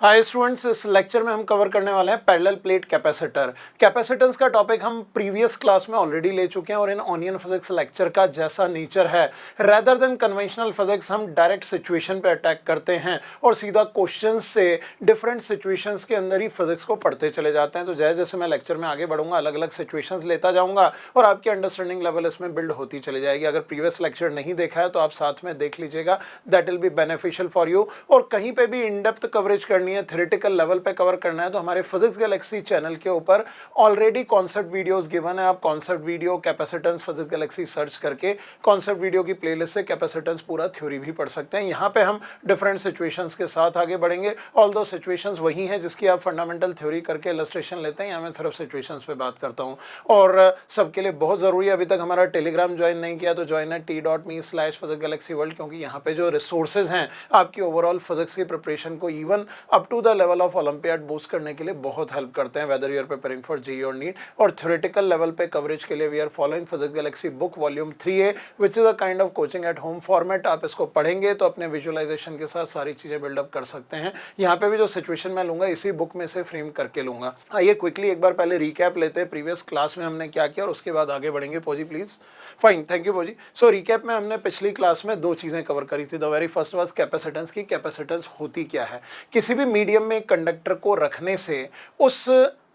Hi students, इस lecture में हम कवर करने वाले हैं पैरेलल प्लेट कैपेसिटर। कैपेसिटेंस का टॉपिक हम प्रीवियस क्लास में ऑलरेडी ले चुके हैं और इन ऑनियन फिजिक्स लेक्चर का जैसा नेचर है, रेदर देन कन्वेंशनल फिजिक्स हम डायरेक्ट सिचुएशन पे अटैक करते हैं और सीधा क्वेश्चंस से डिफरेंट सिचुएशंस के अंदर ही फिजिक्स को पढ़ते चले जाते हैं। तो जैसे जैसे मैं लेक्चर में आगे बढ़ूंगा अलग अलग सिचुएशंस लेता जाऊंगा और आपकी अंडरस्टैंडिंग लेवल इसमें बिल्ड होती चली जाएगी। अगर प्रीवियस लेक्चर नहीं देखा है तो आप साथ में देख लीजिएगा, that will be beneficial for you. और कहीं पे भी इन डेप्थ कवरेज करनी है, थ्योरेटिकल लेवल पे कवर करना है तो हमारे फिजिक्स गैलेक्सी चैनल के ऊपर ऑलरेडी कॉन्सेप्ट वीडियोस गिवन है। आप concept video capacitance physics Galaxy search करके कॉन्सेप्ट वीडियो की प्लेलिस्ट से कैपेसिटेंस पूरा थ्योरी भी पढ़ सकते हैं। यहाँ पे हम डिफरेंट सिचुएशंस के साथ आगे बढ़ेंगे। ऑल दो सिचुएशंस वही हैं जिसकी आप फंडामेंटल थ्योरी करके इलस्ट्रेशन लेते हैं, यहाँ मैं सिर्फ सिचुएशंस पे बात करता हूँ। और सबके लिए बहुत ज़रूरी है, अभी तक हमारा टेलीग्राम ज्वाइन नहीं किया तो ज्वाइन है t.me/physicgalaxyworld, क्योंकि यहाँ पे जो रिसोर्सेज हैं आपकी ओवरऑल फिजिक्स की प्रिपरेशन को even up to the level of olympiad boost करने के लिए बहुत हेल्प करते हैं, whether you are preparing for JEE और नीट। और थ्योरेटिकल लेवल पे कवरेज के लिए we are following physics galaxy book volume 3A, which is a kind of coaching at home format. आप इसको पढ़ेंगे तो अपने विजुअलाइजेशन के साथ सारी चीजें बिल्डअप कर सकते हैं। यहाँ पे भी जो सिचुएशन मैं लूंगा इसी बुक में से फ्रेम करके लूंगा। आइए क्विकली एक बार पहले रिकैप लेते हैं प्रीवियस क्लास में हमने क्या किया और उसके बाद आगे बढ़ेंगे। पोजी प्लीज। फाइन, थैंक यू पोजी। सो रिकैप में हमने पिछली क्लास में दो चीजें कवर करी थी। The very first was capacitance की। कैपेसिटेंस होती क्या है? किसी भी मीडियम में कंडक्टर को रखने से उस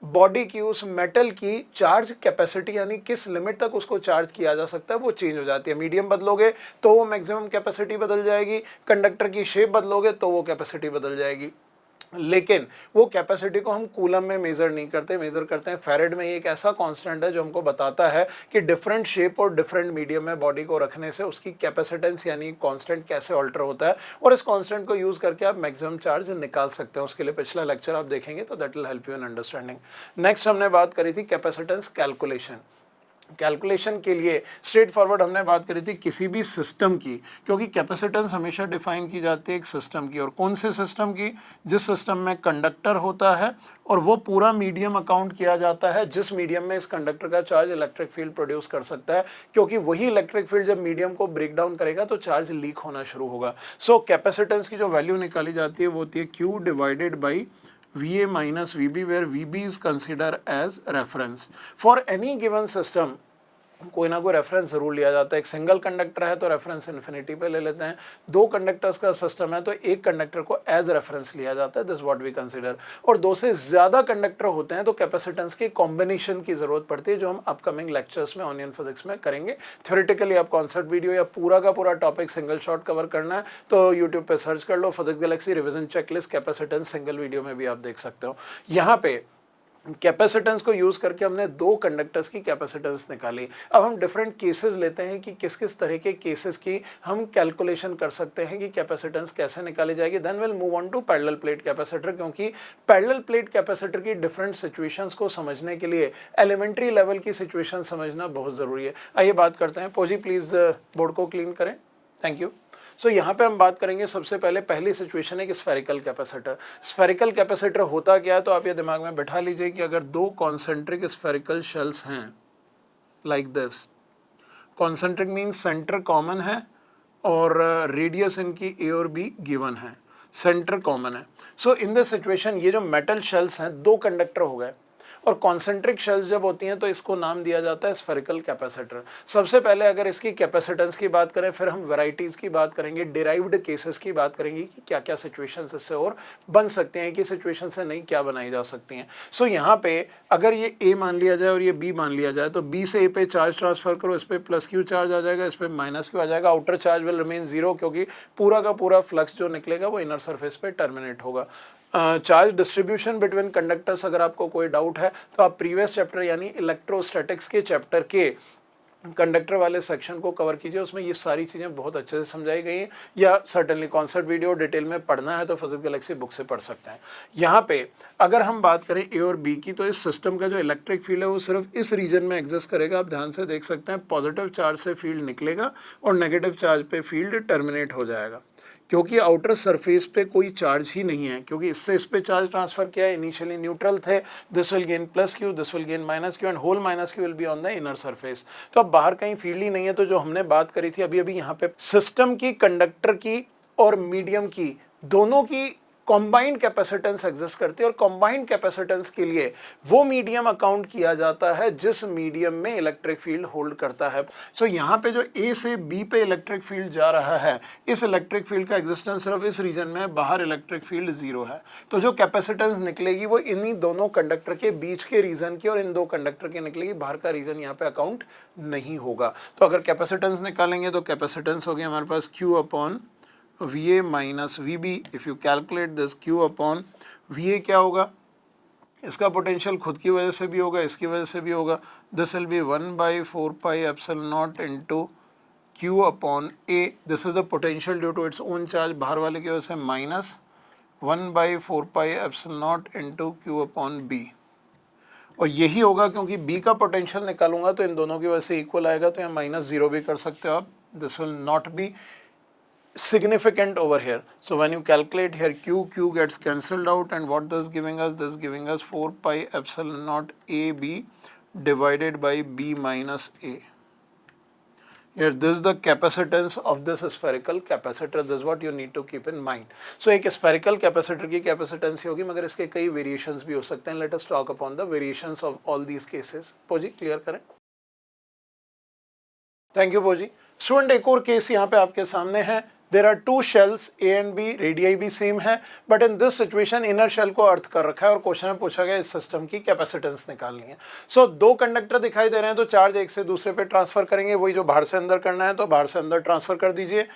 बॉडी की, उस मेटल की चार्ज कैपेसिटी यानी किस लिमिट तक उसको चार्ज किया जा सकता है वो चेंज हो जाती है। मीडियम बदलोगे तो वो मैक्सिमम कैपेसिटी बदल जाएगी, कंडक्टर की शेप बदलोगे तो वो कैपेसिटी बदल जाएगी। लेकिन वो कैपेसिटी को हम कूलम में मेजर नहीं करते, मेजर करते हैं फैरेड में। ये एक ऐसा कांस्टेंट है जो हमको बताता है कि डिफरेंट शेप और डिफरेंट मीडियम में बॉडी को रखने से उसकी कैपेसिटेंस यानी कांस्टेंट कैसे ऑल्टर होता है और इस कांस्टेंट को यूज करके आप मैक्सिमम चार्ज निकाल सकते हैं। उसके लिए पिछला लेक्चर आप देखेंगे तो that will help you in understanding. Next हमने बात करी थी कैपेसिटेंस कैलकुलेशन। कैलकुलेशन के लिए स्ट्रेट फॉरवर्ड हमने बात करी थी किसी भी सिस्टम की, क्योंकि कैपेसिटेंस हमेशा डिफाइन की जाती है एक सिस्टम की। और कौन से सिस्टम की? जिस सिस्टम में कंडक्टर होता है और वो पूरा मीडियम अकाउंट किया जाता है जिस मीडियम में इस कंडक्टर का चार्ज इलेक्ट्रिक फील्ड प्रोड्यूस कर सकता है, क्योंकि वही इलेक्ट्रिक फील्ड जब मीडियम को ब्रेक डाउन करेगा तो चार्ज लीक होना शुरू होगा। सो कैपेसिटेंस की जो वैल्यू निकाली जाती है वो होती है Q divided by VA minus VB, where VB is considered as reference. For any given system, कोई ना कोई रेफरेंस जरूर लिया जाता है। एक सिंगल कंडक्टर है तो रेफरेंस इन्फिनिटी पे ले लेते हैं। दो कंडक्टर्स का सिस्टम है तो एक कंडक्टर को एज रेफरेंस लिया जाता है, दिस व्हाट वी कंसीडर। और दो से ज़्यादा कंडक्टर होते हैं तो कैपेसिटेंस की कॉम्बिनेशन की ज़रूरत पड़ती है, जो हम अपकमिंग लेक्चर्स में ऑनियन फिजिक्स में करेंगे। थ्योरेटिकली आप कॉन्सेप्ट वीडियो या पूरा का पूरा टॉपिक सिंगल शॉट कवर करना है तो यूट्यूब पर सर्च कर लो physics galaxy revision checklist capacitance, single video में भी आप देख सकते हो। यहाँ पे कैपेसिटेंस को यूज करके हमने दो कंडक्टर्स की कैपेसिटेंस निकाली। अब हम डिफरेंट केसेस लेते हैं कि किस किस तरह के केसेस की हम कैलकुलेशन कर सकते हैं कि कैपेसिटेंस कैसे निकाली जाएगी। Then will move on to parallel plate capacitor, क्योंकि पैरेलल प्लेट कैपेसिटर की डिफरेंट सिचुएशंस को समझने के लिए एलिमेंट्री लेवल की सिचुएशन समझना बहुत ज़रूरी है। आइए बात करते हैं। पोजी प्लीज़ बोर्ड को क्लीन करें, थैंक यू। सो यहाँ पे हम बात करेंगे सबसे पहले पहली सिचुएशन है कि स्फेरिकल कैपेसिटर। स्फेरिकल कैपेसिटर होता क्या है तो आप ये दिमाग में बैठा लीजिए कि अगर दो कॉन्सेंट्रिक स्फेरिकल शेल्स हैं like this, concentric means centre common है और रेडियस इनकी A और B गिवन है, सेंटर कॉमन है। सो इन दिस सिचुएशन ये जो मेटल शेल्स हैं दो कंडक्टर हो गए और कॉन्सेंट्रिक शेल्स जब होती हैं तो इसको नाम दिया जाता है स्फेरिकल कैपेसिटर। सबसे पहले अगर इसकी कैपेसिटेंस की बात करें, फिर हम वैरायटीज़ की बात करेंगे, डिराइव्ड केसेस की बात करेंगे कि क्या क्या सिचुएशंस इससे और बन सकते हैं, कि सिचुएशन से नहीं क्या बनाई जा सकती हैं। सो यहाँ पे अगर ये A मान लिया जाए और ये B मान लिया जाए तो B से A पे चार्ज ट्रांसफर करो, इस पर +Q चार्ज आ जाएगा, इस पर -Q आ जाएगा। आउटर चार्ज विल रिमेन 0 क्योंकि पूरा का पूरा फ्लक्स जो निकलेगा वो इनर सरफेस पे टर्मिनेट होगा। चार्ज डिस्ट्रीब्यूशन बिटवीन कंडक्टर्स, अगर आपको कोई डाउट है तो आप प्रीवियस चैप्टर यानी इलेक्ट्रोस्टैटिक्स के चैप्टर के कंडक्टर वाले सेक्शन को कवर कीजिए, उसमें ये सारी चीज़ें बहुत अच्छे से समझाई गई हैं। या सर्टेनली कॉन्सेप्ट वीडियो डिटेल में पढ़ना है तो फिजिक्स गैलेक्सी बुक से पढ़ सकते हैं। यहाँ पे अगर हम बात करें A और B की तो इस सिस्टम का जो इलेक्ट्रिक फील्ड है वो सिर्फ इस रीजन में एग्जिस्ट करेगा। आप ध्यान से देख सकते हैं पॉजिटिव चार्ज से फील्ड निकलेगा और नेगेटिव चार्ज पे फील्ड टर्मिनेट हो जाएगा, क्योंकि आउटर सरफेस पे कोई चार्ज ही नहीं है, क्योंकि इससे इस पे चार्ज ट्रांसफर किया है, इनिशियली न्यूट्रल थे, this will gain +Q, this will gain -Q and whole -Q will be on the inner surface. तो अब बाहर कहीं फील्ड ही नहीं है। तो जो हमने बात करी थी अभी अभी यहाँ पे सिस्टम की, कंडक्टर की और मीडियम की, दोनों की कॉम्बाइंड कैपेसिटेंस एग्जिस्ट करती है और कॉम्बाइंड कैपेसिटेंस के लिए वो मीडियम अकाउंट किया जाता है जिस मीडियम में इलेक्ट्रिक फील्ड होल्ड करता है। सो यहाँ पे जो ए से बी पे इलेक्ट्रिक फील्ड जा रहा है, इस इलेक्ट्रिक फील्ड का एग्जिस्टेंस सिर्फ इस रीजन में, बाहर इलेक्ट्रिक फील्ड जीरो है। तो जो कैपेसिटेंस निकलेगी वो इन्हीं दोनों कंडक्टर के बीच के रीजन की और इन दो कंडक्टर की निकलेगी, बाहर का रीजन यहाँ पे अकाउंट नहीं होगा। तो अगर कैपेसिटेंस निकालेंगे तो कैपेसिटेंस हो गया हमारे पास Q upon VA minus VB। If you calculate this Q upon VA क्या होगा, इसका पोटेंशियल खुद की वजह से भी होगा, इसकी वजह से भी होगा। This will be 1/4 pi epsilon naught into Q upon A। This is the potential due to its own charge, बाहर वाले की वजह से minus 1/4 pi epsilon naught into Q upon B। और यही होगा क्योंकि B का पोटेंशियल निकालूंगा तो इन दोनों की वजह से इक्वल आएगा, तो यहाँ -0 भी कर सकते हो आप। This will not be significant over here. So when you calculate here Q gets cancelled out, and what this giving us? This giving us 4 pi epsilon naught AB divided by B minus A. Here this is the capacitance of this spherical capacitor. This is what you need to keep in mind. So एक spherical capacitor की capacitance ही होगी, मगर इसके कई variations भी हो सकते हैं. Let us talk upon the variations of all these cases. पोजी क्लियर करें. थैंक यू पोजी. स्टूडेंट एक और केस यहाँ पे आपके सामने है. There are two shells A and B, radii भी सेम है, but in this situation inner shell को अर्थ कर रखा है और क्वेश्चन में पूछा गया इस सिस्टम की कैपेसिटेंस निकालनी है. सो दो कंडक्टर दिखाई दे रहे हैं तो चार्ज एक से दूसरे पे ट्रांसफर करेंगे, वही जो बाहर से अंदर करना है तो बाहर से अंदर ट्रांसफर कर दीजिए.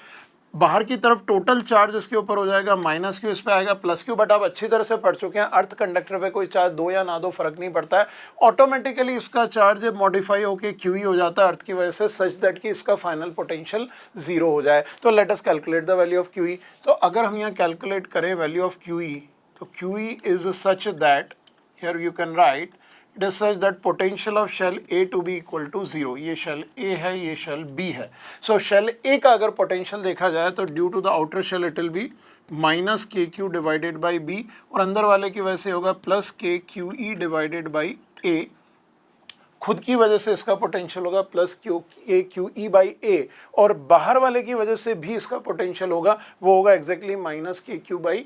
बाहर की तरफ टोटल चार्ज इसके ऊपर हो जाएगा -Q, इस पे आएगा +Q. बट आप अच्छी तरह से पढ़ चुके हैं अर्थ कंडक्टर पे कोई चार्ज दो या ना दो फर्क नहीं पड़ता है, ऑटोमेटिकली इसका चार्ज मॉडिफाई होकर Q ही हो जाता है अर्थ की वजह से, सच दैट कि इसका फाइनल पोटेंशियल 0 हो जाए. तो let us calculate the value of QE. तो अगर हम यहाँ कैलकुलेट करें वैल्यू ऑफ QE, तो QE is such that here you can write it is such that potential of shell A to be equal to 0. ये shell A है, ये shell B है. So shell A का अगर potential देखा जाए तो due to the outer shell it will be minus KQ divided by B, और अंदर वाले की वजह से होगा plus KQE divided by A. खुद की वजह से इसका पोटेंशियल होगा प्लस QE बाई A, और बाहर वाले की वजह से भी इसका पोटेंशियल होगा, वो होगा exactly -KQ by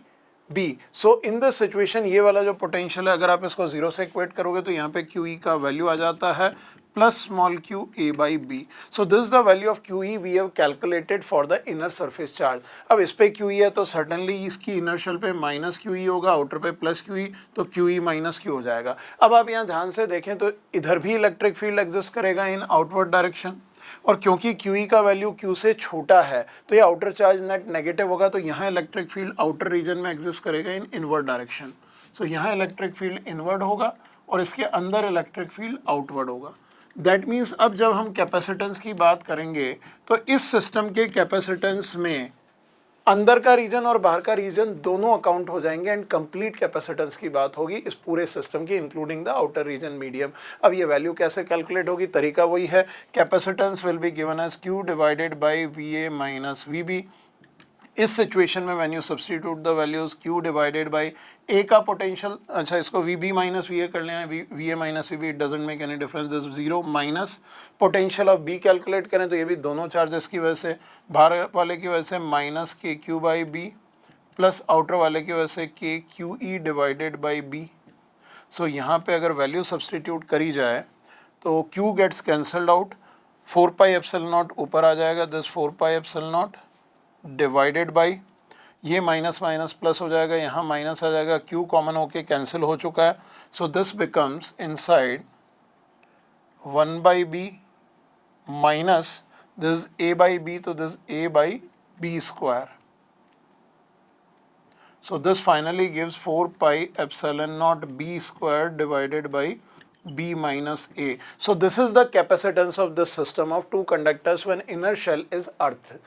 B. So in this situation ये वाला जो पोटेंशियल है अगर आप इसको 0 से इक्वेट करोगे तो यहाँ पे QE का वैल्यू आ जाता है plus small q A by B. So this the value of QE we have calculated for the inner surface charge. अब इस पे QE है तो सर्टनली इसकी इनर शेल पे -QE होगा, आउटर पे +QE, तो QE -Q हो जाएगा. अब आप यहाँ ध्यान से देखें तो इधर भी इलेक्ट्रिक फील्ड एग्जिस्ट करेगा इन आउटवर्ड डायरेक्शन, और क्योंकि QE का वैल्यू Q से छोटा है तो ये आउटर चार्ज नेट नेगेटिव होगा, तो यहाँ इलेक्ट्रिक फील्ड आउटर रीजन में एग्जिस्ट करेगा इन इनवर्ड डायरेक्शन. सो यहाँ इलेक्ट्रिक फील्ड इनवर्ड होगा और इसके अंदर इलेक्ट्रिक फील्ड आउटवर्ड होगा. दैट मीन्स अब जब हम कैपेसिटेंस की बात करेंगे तो इस सिस्टम के कैपेसिटेंस में अंदर का रीजन और बाहर का रीजन दोनों अकाउंट हो जाएंगे एंड कंप्लीट कैपेसिटेंस की बात होगी इस पूरे सिस्टम की including the outer region medium. अब ये वैल्यू कैसे कैलकुलेट होगी, तरीका वही है. Capacitance will be given as Q divided by VA minus VB. इस सिचुएशन में when you substitute the values Q divided by A का पोटेंशियल, अच्छा इसको VB माइनस VA कर लें, VA minus VB, it doesn't make any difference, this 0 minus potential of B calculate करें तो ये भी दोनों चार्जेस की वजह से, बाहर वाले की वजह से -KQ by B plus outer वाले की वजह से KQE divided by B. So यहाँ पे अगर वैल्यू सब्स्टिट्यूट करी जाए तो Q gets cancelled out, 4 pi epsilon naught ऊपर आ जाएगा, this 4 pi epsilon naught divided by, ये माइनस माइनस प्लस हो जाएगा, यहाँ माइनस आ जाएगा, Q कॉमन होके कैंसिल हो चुका है. So this becomes inside 1/B minus this A by B, तो this A by B square. So this finally gives 4 pi epsilon naught B square divided by B minus A. So this is the capacitance of this system of two conductors when inner shell is earth.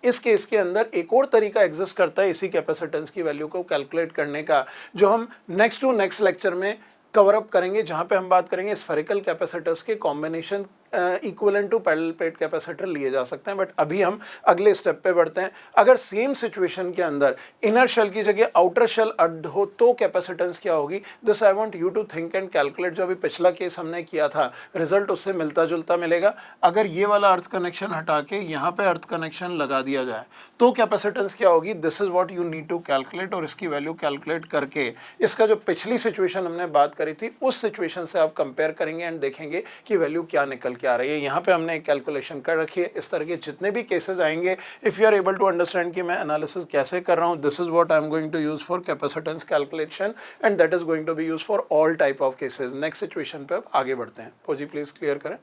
इस case के अंदर एक और तरीका exist करता है इसी capacitance की वैल्यू को कैलकुलेट करने का, जो हम नेक्स्ट लेक्चर में कवर अप करेंगे, जहाँ पे हम बात करेंगे स्फेरिकल कैपेसिटर्स के combination equivalent to parallel plate capacitor लिए जा सकते हैं। बट अभी हम अगले स्टेप पे बढ़ते हैं। अगर सेम सिचुएशन के अंदर इनर शेल की जगह आउटर शेल अर्थ हो तो कैपेसिटेंस क्या होगी, this I want you to think and calculate. जो अभी पिछला केस हमने किया था रिजल्ट उससे मिलता जुलता मिलेगा। अगर ये वाला अर्थ कनेक्शन हटा के यहाँ पे अर्थ कनेक्शन लगा दिया जाए तो कैपेसिटेंस क्या होगी, this is what you need to calculate. और इसकी वैल्यू कैलकुलेट करके इसका जो पिछली सिचुएशन हमने बात करी थी उस सिचुएशन से आप कंपेयर करेंगे एंड देखेंगे कि वैल्यू क्या निकल के आ रही है। यहाँ पे हमने एक कैलकुलेशन कर रखी है। इस तरह के जितने भी केसेस आएंगे, if you are able to understand कि मैं एनालिसिस कैसे कर रहा हूँ, this is what I am going to use for capacitance calculation and that is going to be use for all type of cases. Next situation पे अब आगे बढ़ते हैं। पोजी प्लीज क्लियर करें।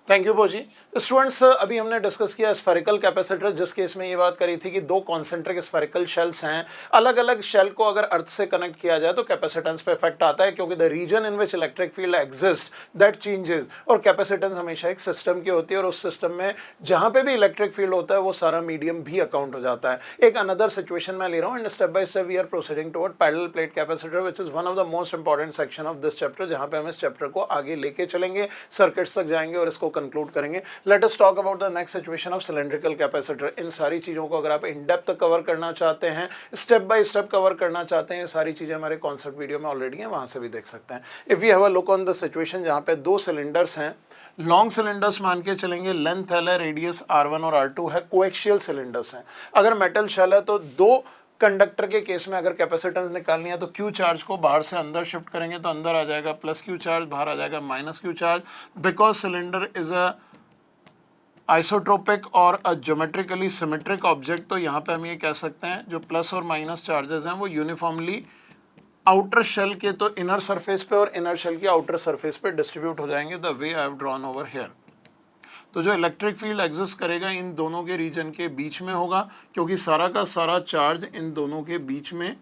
Thank you Bhoji. स्टूडेंट्स, अभी हमने डिस्कस किया स्फेरिकल कैपेसिटर, जिस केस में ये बात करी थी कि दो कॉन्सेंट्रिक स्फेरिकल शेल्स हैं। अलग अलग शेल को अगर अर्थ से कनेक्ट किया जाए तो कैपेसिटेंस पे इफेक्ट आता है, क्योंकि the region in which electric field exist that changes. और कैपेसिटेंस हमेशा एक सिस्टम की होती है और उस सिस्टम में जहां पे भी इलेक्ट्रिक फील्ड होता है वो सारा मीडियम भी अकाउंट हो जाता है। एक अनदर सिचुएशन में ले रहा हूँ and step by step we are proceeding toward parallel plate capacitor, which is one of the most important section of this chapter, जहां पे हम इस चैप्टर को आगे लेके चलेंगे, सर्किट्स तक जाएंगे और इसको कंक्लूड करेंगे। Let us talk about the next situation of cylindrical capacitor। इन सारी चीज़ों को अगर आप इन डेप्थ कवर करना चाहते हैं, स्टेप बाय स्टेप कवर करना चाहते हैं, सारी चीज़ें हमारे कॉन्सेप्ट वीडियो में ऑलरेडी हैं, वहाँ से भी देख सकते हैं। If we have a look on the situation जहाँ पे दो सिलेंडर्स हैं, लॉन्ग सिलेंडर्स मान के चलेंगे, लेंथ एल है, रेडियस R1 और R2 है, कोएक्सियल सिलेंडर्स हैं। अगर मेटल शेल है तो दो कंडक्टर के केस में अगर कैपेसिटेंस निकालनी है तो क्यू चार्ज को बाहर से अंदर शिफ्ट करेंगे तो अंदर आ जाएगा प्लस क्यू चार्ज, बाहर आ जाएगा minus Q charge. Because cylinder is a isotropic और अ ज्योमेट्रिकली सिमेट्रिक ऑब्जेक्ट, तो यहाँ पे हम ये कह सकते हैं जो प्लस और माइनस चार्जेस हैं वो यूनिफॉर्मली आउटर शेल के तो इनर सरफेस पे और इनर शेल के आउटर सरफेस पे डिस्ट्रीब्यूट हो जाएंगे, the way I have drawn over here. तो जो इलेक्ट्रिक फील्ड एग्जिस्ट करेगा इन दोनों के रीजन के बीच में होगा, क्योंकि सारा का सारा चार्ज इन दोनों के बीच में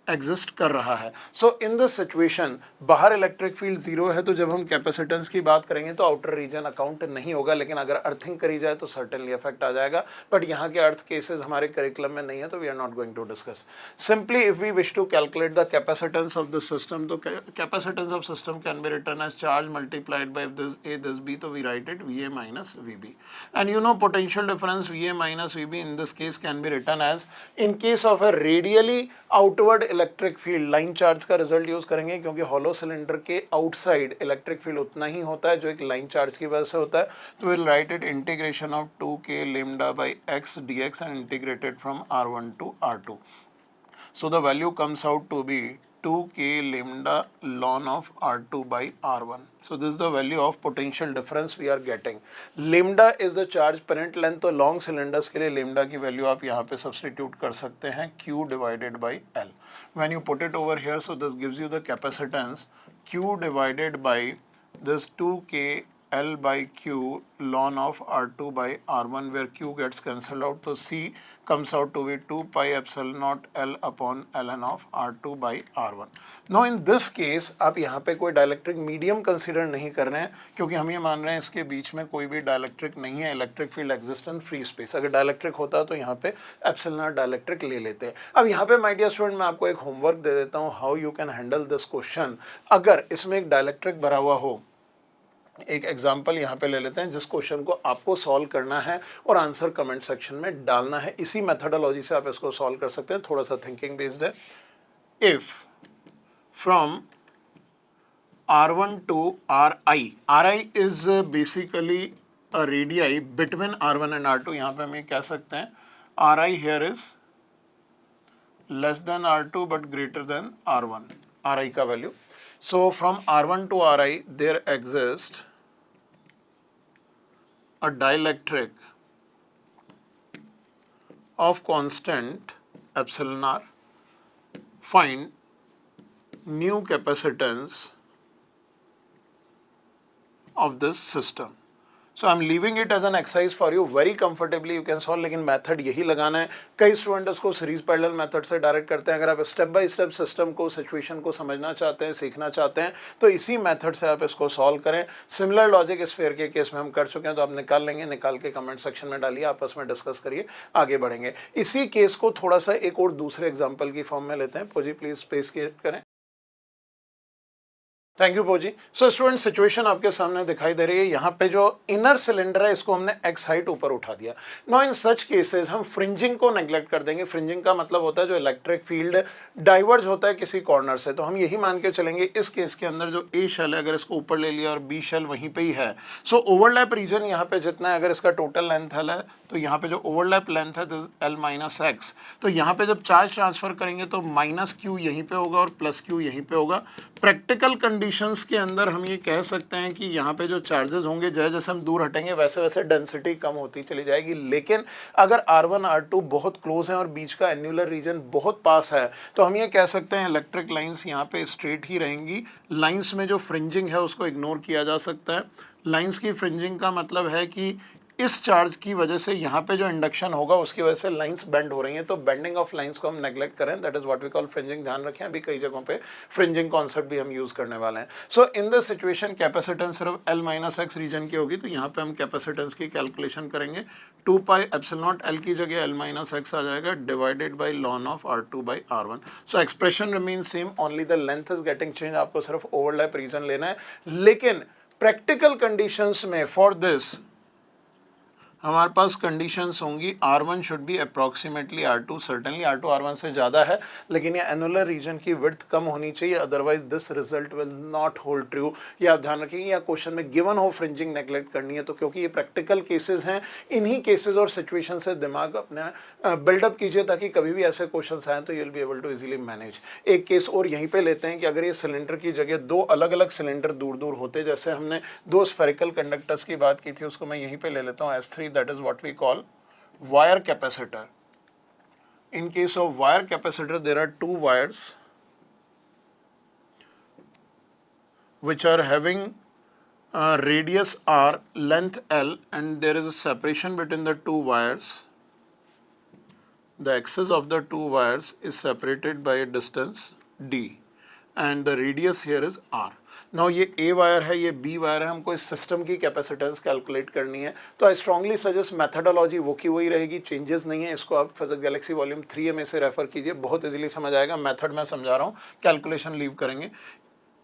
एग्जिस्ट कर रहा है। सो इन दिस सिचुएशन बाहर इलेक्ट्रिक फील्ड जीरो है, तो जब हम कैपेसिटेंस की बात करेंगे तो आउटर रीजन अकाउंट नहीं होगा, लेकिन अगर अर्थिंग करी जाए तो सर्टेनली इफेक्ट आ जाएगा। बट यहाँ के अर्थ केसेस हमारे करिकुलम में नहीं है, तो we are not going to discuss. Simply if we wish to calculate the capacitance of this system, तो capacitance of system can be written as charge multiplied by this A this B, तो we write it V A minus V B. And you know potential difference V A minus V B in this case can be written as, in case of a radially outward electric field, line charge का result use करेंगे, क्योंकि hollow cylinder के outside electric field उतना ही होता है जो एक line charge की वजह से होता है। तो will write it integration of 2k lambda by x dx and integrated from r1 to r2. So the value comes out to be 2k lambda ln of r2 by r1. So this is the value of potential difference we are getting. Lambda is the charge parent length, तो long cylinders के लिए lambda की value आप यहाँ पे substitute कर सकते हैं q divided by l. When you put it over here, so this gives you the capacitance q divided by this 2k L by Q ln of R2 by R1, where Q gets cancelled out, so C comes out to be 2 pi epsilon naught L upon ln of R2 by R1. Now in this case आप यहाँ पे कोई dielectric medium consider नहीं कर रहे हैं, क्योंकि हम ये मान रहे हैं इसके बीच में कोई भी डायलेक्ट्रिक नहीं है, electric field exist in free space. अगर डायलेक्ट्रिक होता तो यहाँ पे एप्सिलॉन नॉट डायलेक्ट्रिक ले लेते हैं। अब यहाँ पे माय डियर स्टूडेंट मैं आपको एक होमवर्क दे देता हूँ, how you can handle this question. अगर इसमें एक डायलेक्ट्रिक भरा हुआ हो, एक एग्जाम्पल यहाँ पे ले लेते हैं जिस क्वेश्चन को आपको सॉल्व करना है और आंसर कमेंट सेक्शन में डालना है। इसी मेथडोलॉजी से आप इसको सॉल्व कर सकते हैं, थोड़ा सा थिंकिंग बेस्ड है। If from R1 to RI is basically a radii between R1 and R2, यहाँ पे हम ये कह सकते हैं RI here is less than R2 but greater than R1, RI का value. So from R1 to RI there exists a dielectric of constant epsilon r. Find new capacitance of this system. So I am leaving it as an exercise for you, very comfortably you can solve, लेकिन method यही लगाना है। कई student उसको series parallel method से direct करते हैं। अगर आप स्टेप बाय स्टेप सिस्टम को, सिचुएशन को समझना चाहते हैं, सीखना चाहते हैं, तो इसी मेथड से आप इसको सॉल्व करें। सिमिलर लॉजिक स्फीयर के केस में हम कर चुके हैं, तो आप निकाल लेंगे, निकाल के कमेंट सेक्शन में डालिए, आपस में डिस्कस करिए, आगे बढ़ेंगे। इसी केस को थोड़ा सा एक और दूसरे एग्जाम्पल की फॉर्म में लेते हैं। पोजी प्लीज स्पेस क्रिएट करें। थैंक यू पोजी। सो स्टूडेंट सिचुएशन आपके सामने दिखाई दे रही है। यहाँ पे जो इनर सिलेंडर है इसको हमने एक्स हाइट ऊपर उठा दिया। नाउ इन सच केसेस हम फ्रिंजिंग को नेग्लेक्ट कर देंगे। फ्रिंजिंग का मतलब होता है जो इलेक्ट्रिक फील्ड डाइवर्ज होता है किसी कॉर्नर से, तो हम यही मान के चलेंगे इस केस के अंदर जो ए शेल है अगर इसको ऊपर ले लिया और बी शेल वहीं पे ही है, सो ओवरलैप रीजन यहाँ पे जितना है, अगर इसका टोटल लेंथ एल है तो यहाँ पे जो ओवरलैप लेंथ है एल माइनस एक्स, तो यहाँ पे जब चार्ज ट्रांसफर करेंगे तो माइनस क्यू यहीं पे होगा और प्लस क्यू यहीं पे होगा। प्रैक्टिकल कंडीशंस के अंदर हम ये कह सकते हैं कि यहाँ पे जो चार्जेस होंगे जैसे जैसे हम दूर हटेंगे वैसे वैसे डेंसिटी कम होती चली जाएगी। लेकिन अगर R1 R2 बहुत क्लोज हैं और बीच का एन्युलर रीजन बहुत पास है तो हम ये कह सकते हैं इलेक्ट्रिक लाइंस यहाँ पे स्ट्रेट ही रहेंगी। लाइंस में जो फ्रिंजिंग है उसको इग्नोर किया जा सकता है। लाइंस की फ्रिंजिंग का मतलब है कि इस चार्ज की वजह से यहाँ पे जो इंडक्शन होगा उसकी वजह से लाइंस बेंड हो रही हैं, तो बेंडिंग ऑफ लाइंस को हम नेग्लेक्ट करें, that is what we call fringing. ध्यान रखें अभी कई जगहों पे फ्रिंजिंग कॉन्सेप्ट भी हम यूज करने वाले हैं। सो इन दिस सिचुएशन कैपेसिटेंस सिर्फ L माइनस एक्स रीजन की होगी, तो यहाँ पे हम कैपेसिटेंस की कैलकुलेशन करेंगे। 2 पाई एप्सिलॉन नॉट L की जगह L माइनस एक्स आ जाएगा divided by lawn of R2 by R1। So expression remains same, only the length is getting change. आपको सिर्फ ओवरलैप रीजन लेना है। लेकिन प्रैक्टिकल कंडीशंस में फॉर दिस हमारे पास कंडीशंस होंगी R1 should be approximately R2, certainly R2 R1 से ज़्यादा है, लेकिन ये एनुलर रीजन की विड्थ कम होनी चाहिए, otherwise this result will not hold true. ये आप ध्यान रखेंगे। या क्वेश्चन में गिवन हो फ्रिंजिंग नेग्लेक्ट करनी है, तो क्योंकि ये प्रैक्टिकल केसेस हैं, इन्हीं केसेस और सिचुएशन से दिमाग अपने बिल्डअप कीजिए ताकि कभी भी ऐसे क्वेश्चन आए तो you will be able to easily manage. एक केस और यहीं पे लेते हैं कि अगर ये सिलेंडर की जगह दो अलग अलग सिलेंडर दूर दूर होते, जैसे हमने दो स्फेरिकल कंडक्टर्स की बात की थी, उसको मैं यहीं पे ले लेता हूँ S3, that is what we call wire capacitor. In case of wire capacitor there are two wires which are having radius R, length L, and there is a separation between the two wires. The axis of the two wires is separated by a distance D and the radius here is R. Now ये A wire है, ये B wire है, हमको इस system की capacitance calculate करनी है, तो आई स्ट्रांगली सजेस्ट मेथडोलॉजी वो की वही रहेगी, चेंजेस नहीं है। इसको आप फिजिक्स गैलेक्सी वॉल्यूम 3 में से रेफर कीजिए, बहुत इजीली समझ आएगा। मेथड मैं समझा रहा हूँ, कैलकुलेशन लीव करेंगे।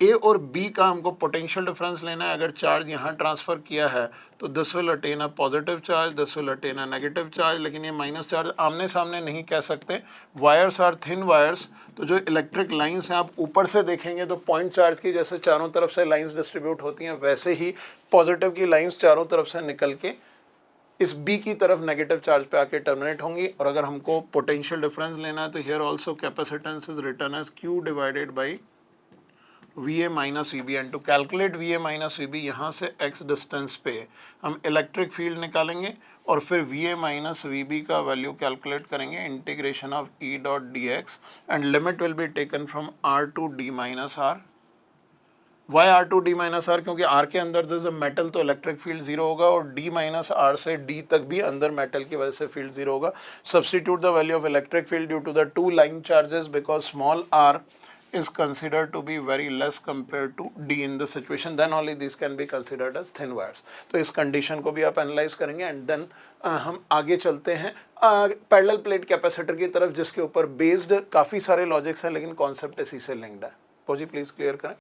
ए और बी का हमको पोटेंशियल डिफरेंस लेना है। अगर चार्ज यहाँ ट्रांसफर किया है तो this will attain a positive charge, this will attain a negative charge, लेकिन ये माइनस चार्ज आमने सामने नहीं कह सकते। वायर्स आर थिन वायर्स, तो जो इलेक्ट्रिक लाइंस हैं आप ऊपर से देखेंगे तो पॉइंट चार्ज की जैसे चारों तरफ से लाइंस डिस्ट्रीब्यूट होती हैं, वैसे ही पॉजिटिव की लाइंस चारों तरफ से निकल के इस बी की तरफ नेगेटिव चार्ज पे आके टर्मिनेट होंगी। और अगर हमको पोटेंशियल डिफरेंस लेना है तो here also capacitance is written as Q divided by VA minus VB, and to calculate VA minus VB यहाँ से x डिस्टेंस पे हम इलेक्ट्रिक फील्ड निकालेंगे और फिर VA माइनस VB का वैल्यू कैलकुलेट करेंगे, integration of E dot dx, and limit will be taken from R to D minus R। Why R to D minus R? क्योंकि R के अंदर दिस मेटल तो electric field zero होगा और D minus R से D तक भी अंदर मेटल की वजह से फील्ड जीरो होगा। Substitute the value of electric field due to the two line charges because small r is considered to be very less compared to D in the situation, then only these can be considered as thin wires. तो इस condition को भी आप analyse करेंगे and then हम आगे चलते हैं पैरेलल प्लेट कैपेसिटर की तरफ, जिसके ऊपर बेस्ड काफ़ी सारे लॉजिक्स हैं लेकिन कॉन्सेप्ट इसी से लिंक्ड है। पोजी प्लीज क्लियर करें।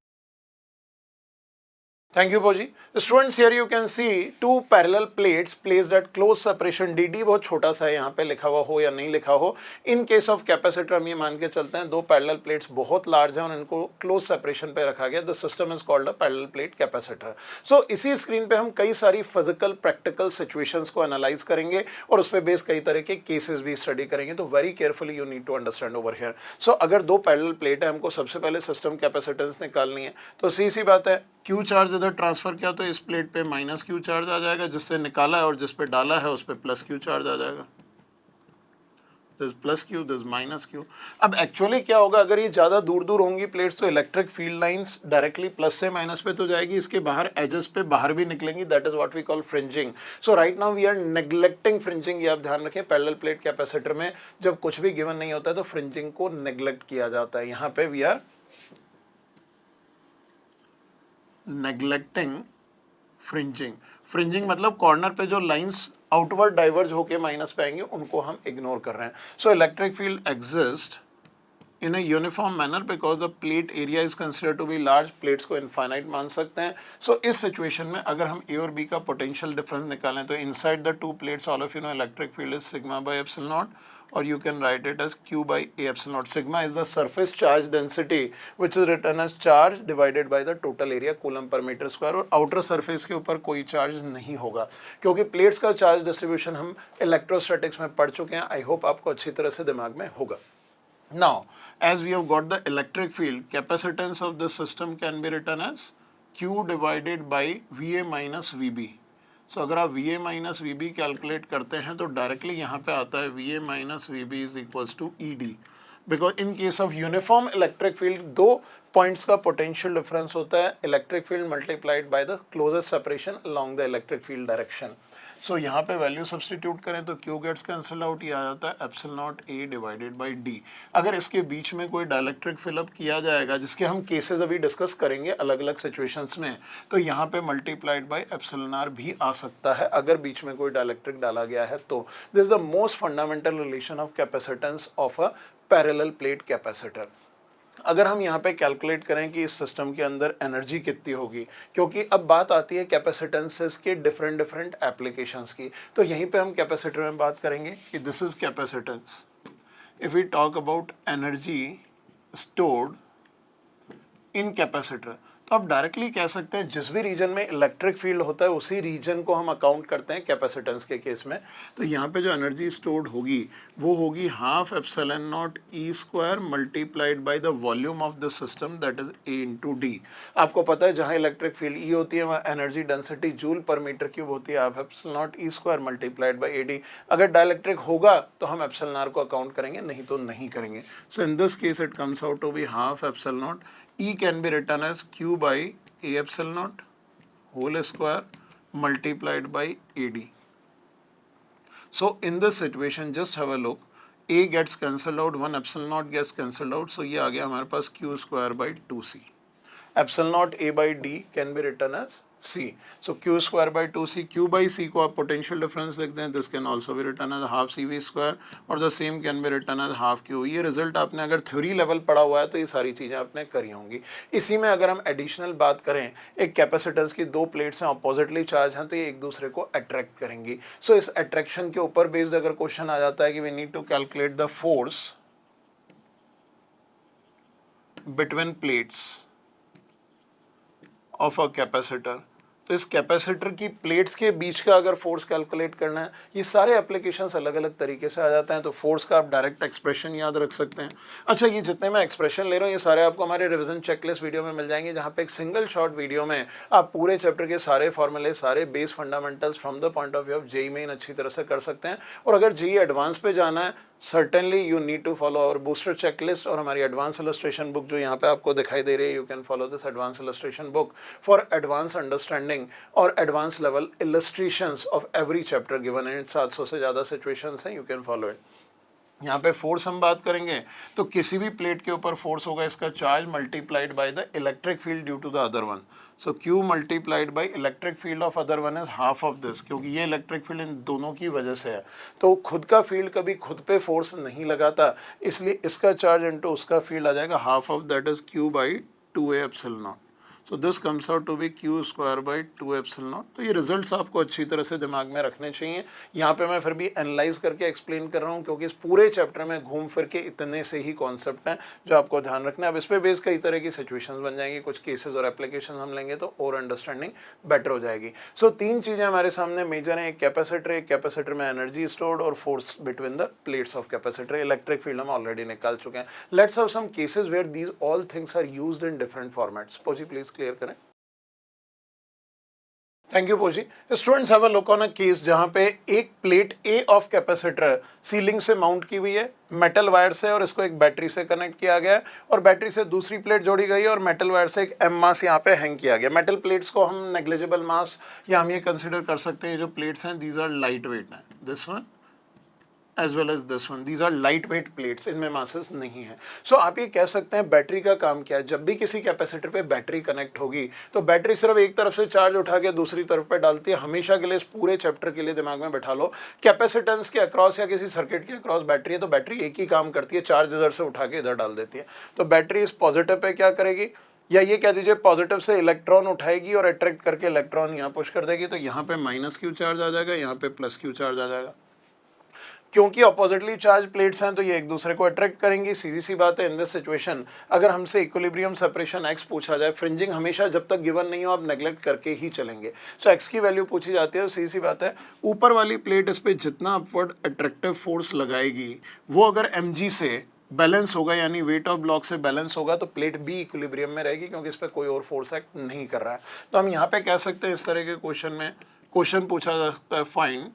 Thank you, Poji. Students, here you can see two parallel plates placed at close separation DD। बहुत छोटा सा है, यहाँ पे लिखा हुआ हो या नहीं लिखा हो। In case of capacitor हम ये मान के चलते हैं दो parallel plates बहुत large हैं और इनको close separation पे रखा गया। The system is called a parallel plate capacitor. So इसी स्क्रीन पे हम कई सारी physical practical situations को analyze करेंगे और उस पर बेस कई तरह के cases भी study करेंगे। तो very carefully you need to understand over here. So अगर दो parallel plate है, हमको सबसे पहले system capacitance निकालनी है, तो सी बात है Q चार्ज इधर ट्रांसफर किया तो इस प्लेट पे माइनस Q चार्ज आ जाएगा, जिससे निकाला है, और जिस पे डाला है उस पे प्लस Q चार्ज आ जाएगा। This plus Q, this minus Q। अब एक्चुअली क्या होगा, अगर ये ज़्यादा दूर दूर होंगी प्लेट्स तो electric field lines directly plus से माइनस पे तो जाएगी, इसके बाहर एजेस पे बाहर भी निकलेंगी, that is what we call fringing. So right now we are neglecting fringing. ये आप ध्यान रखें, पैरेलल प्लेट कैपेसिटर में जब कुछ भी गिवन नहीं होता है तो फ्रिंजिंग को नेग्लेक्ट किया जाता है। यहाँ पे we are neglecting fringing. Fringing मतलब कॉर्नर पे जो लाइंस आउटवर्ड डाइवर्ज होके माइनस पे आएंगे उनको हम इग्नोर कर रहे हैं। So electric field exist in a uniform manner because the plate area is considered to be large, plates को इनफाइनाइट मान सकते हैं. सो इस सिचुएशन में अगर हम ए और बी का पोटेंशियल डिफरेंस निकालें तो inside the two plates all of you know electric field is sigma by epsilon not, or you can write it as q by a epsilon naught. Sigma is the surface charge density which is written as charge divided by the total area coulomb per meter square. और outer surface के ऊपर कोई charge नहीं होगा क्योंकि plates का charge distribution हम electrostatics में पढ़ चुके हैं. आई होप आपको अच्छी तरह से दिमाग में होगा. Now as we have got the electric field, capacitance of this system can be written as q divided by va minus vb. So अगर आप V A minus V B calculate करते हैं तो डायरेक्टली यहाँ पे आता है V A minus V B is equals to E D, because in case of uniform electric field दो पॉइंट्स का पोटेंशियल डिफरेंस होता है, electric field multiplied by the closest separation along the electric field direction. So यहाँ पे value substitute करें तो Q gets cancel out, ये आ जाता है epsilon not a divided by D. अगर इसके बीच में कोई डाइलेक्ट्रिक फिलअप किया जाएगा जिसके हम केसेस अभी डिस्कस करेंगे अलग अलग सिचुएशंस में, तो यहाँ पे मल्टीप्लाइड बाई एप्सिलॉन आर भी आ सकता है अगर बीच में कोई डाइलेक्ट्रिक डाला गया है तो. This is the most fundamental relation of capacitance of a parallel plate capacitor. अगर हम यहाँ पे कैलकुलेट करें कि इस सिस्टम के अंदर एनर्जी कितनी होगी, क्योंकि अब बात आती है कैपेसिटेंसेस के डिफरेंट एप्लीकेशंस की, तो यहीं पे हम कैपेसिटर में बात करेंगे कि this is capacitance. If we talk about energy stored in capacitor, तो आप डायरेक्टली कह सकते हैं जिस भी रीजन में इलेक्ट्रिक फील्ड होता है उसी रीजन को हम अकाउंट करते हैं कैपेसिटेंस के केस में. तो यहाँ पे जो एनर्जी स्टोर्ड होगी वो होगी half epsilon naught E square multiplied by the volume of the system that is a into D. आपको पता है जहाँ इलेक्ट्रिक फील्ड ई होती है वहाँ एनर्जी डेंसिटी जूल पर मीटर क्यूब होती है, half epsilon naught E square multiplied by A D. अगर डाइलेक्ट्रिक होगा तो हम एप्सिलॉन आर को अकाउंट करेंगे, नहीं तो नहीं करेंगे. So in this case it comes out to be half epsilon naught. E can be written as q by a epsilon naught whole square multiplied by AD. So in this situation just have a look, a gets cancelled out, one epsilon naught gets cancelled out, so ये आ गया हमारे पास q square by 2c. Epsilon naught a by d can be written as c. So q square by 2c, q by c को आप potential difference लिख दें, this can also be written as half cv square और the same can be written as half q. ये result आपने अगर theory level पढ़ा हुआ है तो ये सारी चीज़ें आपने करी होंगी. इसी में अगर हम एडिशनल बात करें, एक कैपेसिटेंस की दो प्लेट्स हैं अपोजिटली चार्ज हैं तो ये एक दूसरे को अट्रैक्ट करेंगी. सो इस अट्रैक्शन के ऊपर बेस्ड अगर क्वेश्चन आ जाता है कि we need to calculate the force between plates of a capacitor, तो इस कैपेसिटर की प्लेट्स के बीच का अगर फोर्स कैलकुलेट करना है, ये सारे एप्लीकेशंस अलग अलग तरीके से आ जाते हैं. तो फोर्स का आप डायरेक्ट एक्सप्रेशन याद रख सकते हैं. अच्छा, ये जितने मैं एक्सप्रेशन ले रहा हूँ ये सारे आपको हमारे रिवीजन चेकलिस्ट वीडियो में मिल जाएंगे, जहाँ पे एक सिंगल शॉर्ट वीडियो में आप पूरे चैप्टर के सारे फॉर्मूले, सारे base fundamentals from the point of view of JEE Main अच्छी तरह से कर सकते हैं. और अगर जेई एडवांस पे जाना है, certainly you need to follow our booster checklist और हमारी advanced illustration book जो यहाँ पे आपको दिखाई दे रही है. You can follow this advanced illustration book for advanced understanding और advanced level illustrations of every chapter given in 700 से ज़्यादा situations हैं. You can follow it. यहाँ पे फोर्स हम बात करेंगे तो किसी भी प्लेट के ऊपर फोर्स होगा इसका charge multiplied by the electric field due to the other one. So Q multiplied by electric field of other one is half of this, क्योंकि ये इलेक्ट्रिक फील्ड इन दोनों की वजह से है. तो खुद का फील्ड कभी खुद पे फोर्स नहीं लगाता, इसलिए इसका चार्ज इनटू उसका फील्ड आ जाएगा half of that is Q by 2a epsilon not. So this comes out to be q square by 2 epsilon naught. तो ये रिजल्ट्स आपको अच्छी तरह से दिमाग में रखने चाहिए. यहाँ पे मैं फिर भी एनालाइज करके एक्सप्लेन कर रहा हूँ क्योंकि इस पूरे चैप्टर में घूम फिर के इतने से ही कॉन्सेप्ट हैं जो आपको ध्यान रखना है. अब इस पे बेस कई तरह की सिचुएशंस बन जाएंगी, कुछ केसेस और एप्लीकेशन हम लेंगे तो और अंडरस्टैंडिंग बेटर हो जाएगी. सो तीन चीज़ें हमारे सामने मेजर हैं, एक कैपेसिटर में एनर्जी स्टोर्ड और force between the plates of capacitor. Electric field हम ऑलरेडी निकाल चुके हैं. Let's have some cases where these all things are used in different formats. पोजी प्लीज क्लियर करें. थैंक यू पोजी. Students have a look on a case जहाँ पे एक plate A of capacitor ceiling से माउंट की हुई है मेटल वायर से और इसको एक बैटरी से कनेक्ट किया गया है और बैटरी से दूसरी प्लेट जोड़ी गई है और मेटल वायर से एक एम मास यहाँ पे हैंग किया गया. मेटल प्लेट्स को हम नेग्लिजिबल मास या हम ये कंसिडर कर सकते हैं, जो प्लेट्स हैं दीज आर लाइट वेट हैं. This one as well as this one, these are light weight plates, इनमें मासेस नहीं है। सो आप ये कह सकते हैं बैटरी का काम क्या है, जब भी किसी कैपेसिटर पे बैटरी कनेक्ट होगी तो बैटरी सिर्फ एक तरफ से चार्ज उठा के दूसरी तरफ पे डालती है। हमेशा के लिए इस पूरे चैप्टर के लिए दिमाग में बैठा लो, कैपेसिटेंस के अक्रॉस या किसी सर्किट के अक्रॉस बैटरी है तो बैटरी एक ही काम करती है, चार्ज इधर से उठा के इधर डाल देती है। तो बैटरी इस पॉजिटिव पे क्या करेगी, या ये कह दीजिए पॉजिटिव से इलेक्ट्रॉन उठाएगी और अट्रैक्ट करके इलेक्ट्रॉन यहाँ पुश कर देगी, तो यहाँ पे माइनस क्यू चार्ज आ जाएगा, यहाँ पे प्लस क्यू चार्ज आ जाएगा। क्योंकि अपोजिटली चार्ज प्लेट्स हैं तो ये एक दूसरे को अट्रैक्ट करेंगी, सीधी सी बात है। इन दिस सिचुएशन अगर हमसे इक्विलिब्रियम सेपरेशन एक्स पूछा जाए, फ्रिंजिंग हमेशा जब तक गिवन नहीं हो आप नेग्लेक्ट करके ही चलेंगे। सो एक्स की वैल्यू पूछी जाती है तो सीधी सी बात है, ऊपर वाली प्लेट इस पर जितना अपवर्ड अट्रैक्टिव फोर्स लगाएगी वो अगर mg से बैलेंस होगा, यानी वेट ऑफ ब्लॉक से बैलेंस होगा, तो प्लेट बी इक्विलिब्रियम में रहेगी क्योंकि इस पर कोई और फोर्स एक्ट नहीं कर रहा है। तो हम यहाँ पे कह सकते हैं इस तरह के क्वेश्चन में क्वेश्चन पूछा जा सकता है फाइंड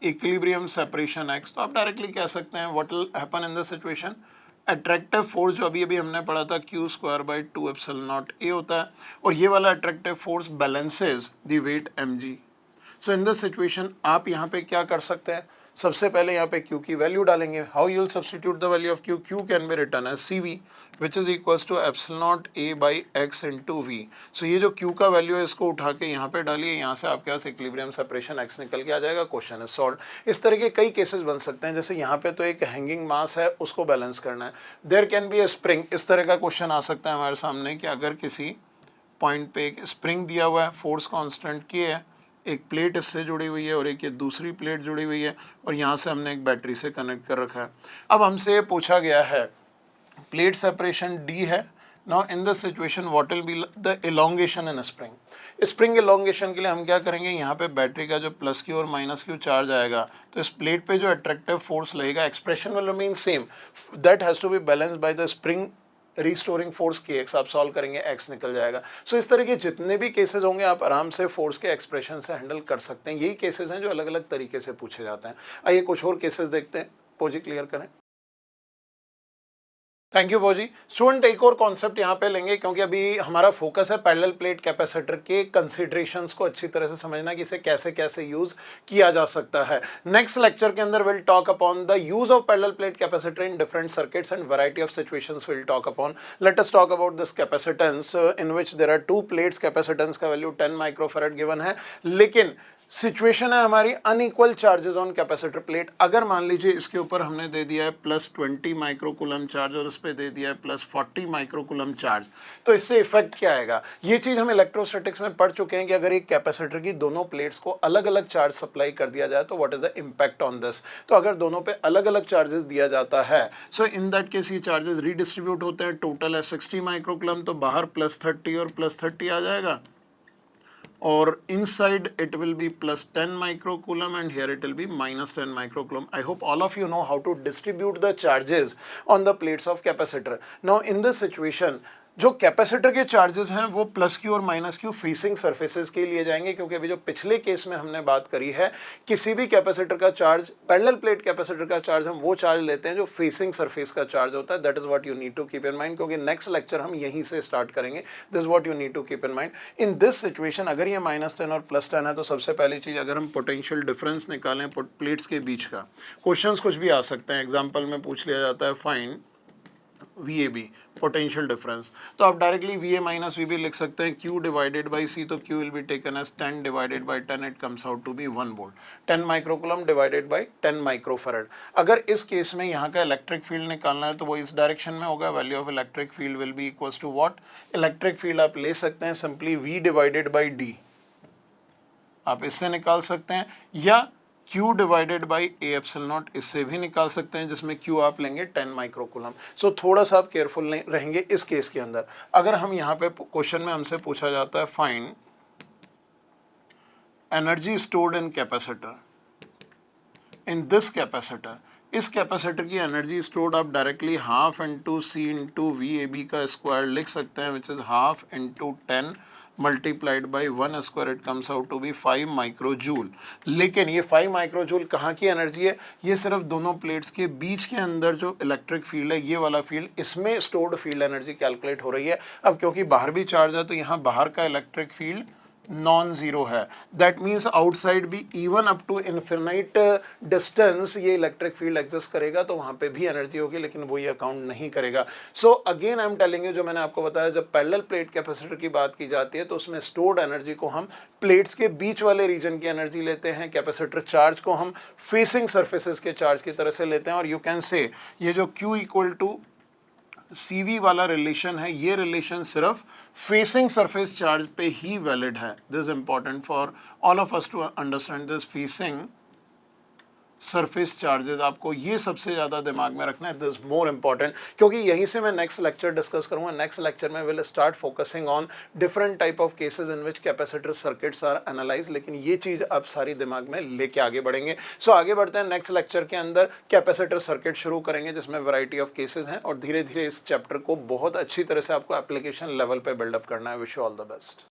इक्विलिब्रियम सेपरेशन एक्स, तो आप डायरेक्टली कह सकते हैं what will happen in this situation. Attractive force जो अभी अभी हमने पढ़ा था q square by 2 epsilon naught a होता है, और ये वाला attractive force balances the weight mg। So in this situation आप यहाँ पे क्या कर सकते हैं, सबसे पहले यहाँ पे q की वैल्यू डालेंगे। How you will substitute the value of q, q can be written as cv which is equals to epsilon naught a by x into v। So ये जो q का वैल्यू है इसको उठा के यहाँ पे डालिए, यहाँ से आपके पास इक्विलिब्रियम सेपरेशन x निकल के आ जाएगा, क्वेश्चन इज सॉल्व। इस तरह के कई केसेस बन सकते हैं, जैसे यहाँ पे तो एक हैंगिंग मास है उसको बैलेंस करना है। There can be a spring, इस तरह का क्वेश्चन आ सकता है हमारे सामने कि अगर किसी पॉइंट पे एक स्प्रिंग दिया हुआ है, फोर्स कॉन्स्टेंट k है, एक प्लेट इससे जुड़ी हुई है और एक ये दूसरी प्लेट जुड़ी हुई है, और यहाँ से हमने एक बैटरी से कनेक्ट कर रखा है। अब हमसे ये पूछा गया है प्लेट सेपरेशन d है। Now in this situation what will be the elongation in spring. Spring elongation के लिए हम क्या करेंगे, यहाँ पे बैटरी का जो प्लस क्यू और माइनस क्यू चार्ज आएगा तो इस प्लेट पे जो अट्रैक्टिव फोर्स लगेगा, expression will remain same, that has to be balanced by the spring restoring force kx। आप सॉल्व करेंगे x निकल जाएगा। सो इस तरह के जितने भी केसेस होंगे आप आराम से फोर्स के एक्सप्रेशन से हैंडल कर सकते हैं। यही केसेस हैं जो अलग अलग तरीके से पूछे जाते हैं। आइए कुछ और केसेस देखते हैं, पोजी क्लियर करें। Thank you Bhoji. स्टूडेंट एक और कॉन्सेप्ट यहाँ पे लेंगे क्योंकि अभी हमारा फोकस है पैरेलल प्लेट कैपेसिटर के कंसिडरेशंस को अच्छी तरह से समझना कि इसे कैसे कैसे यूज किया जा सकता है। नेक्स्ट लेक्चर के अंदर will talk upon the use of parallel plate capacitor in different circuits and variety of situations will talk upon. Let us talk about this capacitance in which there are two plates. Capacitance का value 10 microfarad given है, लेकिन situation है हमारी unequal charges on capacitor plate. अगर मान लीजिए इसके ऊपर हमने दे दिया है प्लस 20 माइक्रोकूलम चार्ज और उस पर दे दिया है प्लस 40 माइक्रोकूलम चार्ज, तो इससे इफेक्ट क्या आएगा। ये चीज हम इलेक्ट्रोस्टैटिक्स में पढ़ चुके हैं कि अगर एक कैपेसिटर की दोनों प्लेट्स को अलग अलग चार्ज सप्लाई कर दिया जाए तो what is the impact on this. तो अगर दोनों पे अलग अलग चार्जेस दिया जाता है, सो इन दैट केस ये चार्जेस रीडिस्ट्रीब्यूट होते हैं। टोटल है 60 माइक्रोकूलम, तो बाहर प्लस 30 और प्लस 30 आ जाएगा, और inside it will be plus 10 microcoulomb and here it will be minus 10 microcoulomb. I hope all of you know how to distribute the charges on the plates of capacitor. Now in this situation जो capacitor के charges हैं वो plus Q और minus Q facing surfaces के लिए जाएंगे, क्योंकि अभी जो पिछले केस में हमने बात करी है किसी भी कैपेसिटर का चार्ज, पैरेलल प्लेट कैपेसिटर का चार्ज हम वो चार्ज लेते हैं जो फेसिंग सरफेस का चार्ज होता है। That is what you need to keep in mind, क्योंकि नेक्स्ट लेक्चर हम यहीं से स्टार्ट करेंगे। This is what you need to keep in mind in this situation. अगर ये -10 और +10 है तो सबसे पहली चीज, अगर हम पोटेंशियल डिफरेंस निकालें प्लेट्स के बीच का, क्वेश्चंस कुछ भी आ सकते हैं। एग्जाम्पल में पूछ लिया जाता है फाइंड VAB पोटेंशियल डिफरेंस, तो आप डायरेक्टली VA माइनस VB लिख सकते हैं। Q डिवाइडेड बाई C, तो Q will be taken as 10 divided by 10, it comes out to be 1 volt. 10 microcoulomb divided by 10 microfarad. अगर इस केस में यहाँ का इलेक्ट्रिक फील्ड निकालना है तो वो इस डायरेक्शन में होगा। Value of electric field will be equals to what, electric field आप ले सकते हैं simply V divided by D, आप इससे निकाल सकते हैं, या Q divided by A epsilon naught, इससे भी निकाल सकते हैं, जिसमें Q आप लेंगे 10 माइक्रोकूलम। सो थोड़ा सा आप केयरफुल रहेंगे इस केस के अंदर। अगर हम यहाँ पे क्वेश्चन में हमसे पूछा जाता है find energy stored in capacitor, in this capacitor, इस कैपेसिटर की एनर्जी स्टोर्ड आप directly half into C into VAB का स्क्वायर लिख सकते हैं, which is half into 10 multiplied by 1 square, it comes out to be 5 microjoule. लेकिन ये 5 माइक्रोजूल कहाँ की एनर्जी है, ये सिर्फ दोनों प्लेट्स के बीच के अंदर जो इलेक्ट्रिक फील्ड है, ये वाला फील्ड, इसमें स्टोर्ड फील्ड एनर्जी कैलकुलेट हो रही है। अब क्योंकि बाहर भी चार्ज है तो यहाँ बाहर का इलेक्ट्रिक फील्ड नॉन जीरो है, दैट मीन्स आउटसाइड भी even up to infinite distance ये इलेक्ट्रिक फील्ड एग्जिस्ट करेगा, तो वहाँ पे भी एनर्जी होगी, लेकिन वो ये अकाउंट नहीं करेगा। So again I am telling you, जो मैंने आपको बताया, जब पैरेलल प्लेट कैपेसिटर की बात की जाती है तो उसमें स्टोर्ड एनर्जी को हम प्लेट्स के बीच वाले रीजन की एनर्जी लेते हैं, कैपेसिटर चार्ज को हम फेसिंग सर्फेसेस के चार्ज की तरह से लेते हैं, और यू कैन से ये जो Q इक्वल टू CV वाला रिलेशन है, ये रिलेशन सिर्फ फेसिंग सरफेस चार्ज पे ही वैलिड है। This is important for all of us to understand this facing surface charges, आपको ये सबसे ज़्यादा दिमाग में रखना है, दिस इज मोर इंपॉर्टेंट, क्योंकि यहीं से मैं नेक्स्ट लेक्चर डिस्कस करूँगा। नेक्स्ट लेक्चर में will start focusing on different type of cases in which capacitor circuits are analyse, लेकिन ये चीज़ आप सारी दिमाग में लेके आगे बढ़ेंगे। सो आगे बढ़ते हैं, नेक्स्ट लेक्चर के अंदर कैपेसिटर सर्किट शुरू करेंगे जिसमें वैरायटी ऑफ केसेस हैं, और धीरे धीरे इस चैप्टर को बहुत अच्छी तरह से आपको एप्लीकेशन लेवल पर बिल्डअप करना है। Wish you all the best.